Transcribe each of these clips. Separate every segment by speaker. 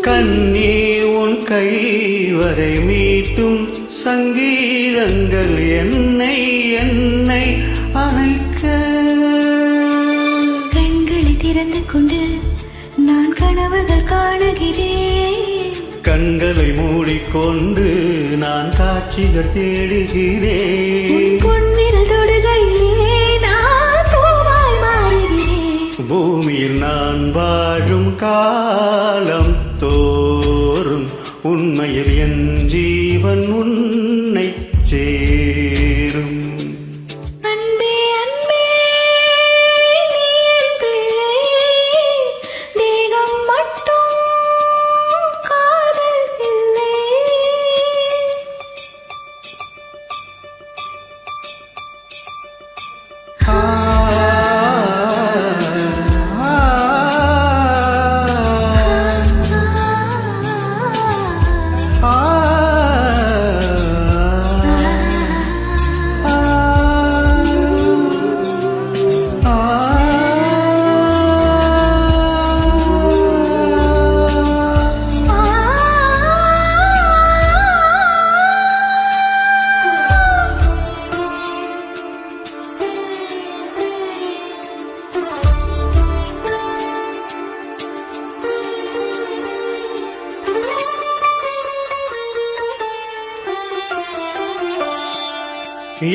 Speaker 1: கண்ணே உன் கைவரை மீட்டும் சங்கீதங்கள் என்னை என்னை அணைக்க.
Speaker 2: கண்களை திறந்து கொண்டு நான் கனவுகள் காணுகிறேன்.
Speaker 1: கண்களை மூடிக்கொண்டு நான் காட்சிகள் தேடுகிறேன்.
Speaker 2: பொன்விரல் தொடுகையிலே நான் பூவாய் மாறுகிறேன்.
Speaker 1: பூமியில் நான் வாழும் காலம் தோறும் உண்மையில் என் ஜீவன் உன்னை சேரும்.
Speaker 2: அன்பே அன்பே நீ என் பிள்ளை, தேகம் மட்டும் காதல் இல்லை.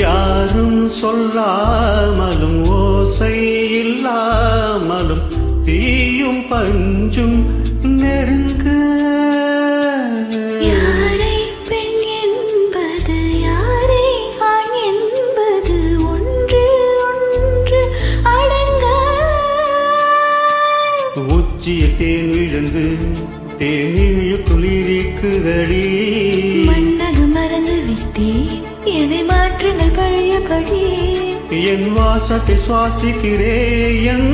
Speaker 1: யாரும் சொல்லாமலும் ஓசை இல்லாமலும் தீயும் பஞ்சும் நெருங்க.
Speaker 2: யாரை பெண் என்பது யாரை ஆண் என்பது ஒன்று ஒன்று அடங்க.
Speaker 1: உச்சியில் தேன் விழுந்து தேனியுக்குள் இருக்குதடி.
Speaker 2: மன்னது மறந்து விட்டேன், எதை மாற்றுங்கள் பழையபடி.
Speaker 1: என் வாசத்தை சுவாசிக்கிறேன், என்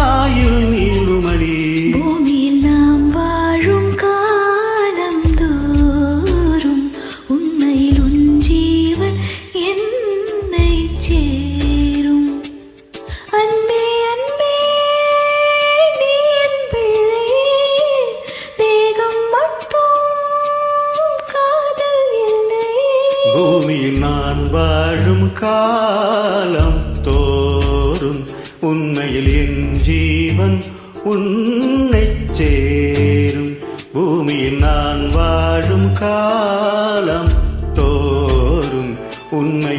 Speaker 1: ஆயுள் நீளுமடி.
Speaker 2: பூமியில் நாம் வாழும் காலம் தோறும் உண்மையில் உன் ஜீவன் என்னை சேரும். அன்பே அன்பே நீ என் பிள்ளை, தேகம் மட்டும் காதல் இல்லை.
Speaker 1: பூமியில் நான் வாழும் காலம் தோறும் உண்மையில் என் ஜீவன் உன்னை சேரும். பூமியில் நான் வாழும் காலம் தோறும் உண்மை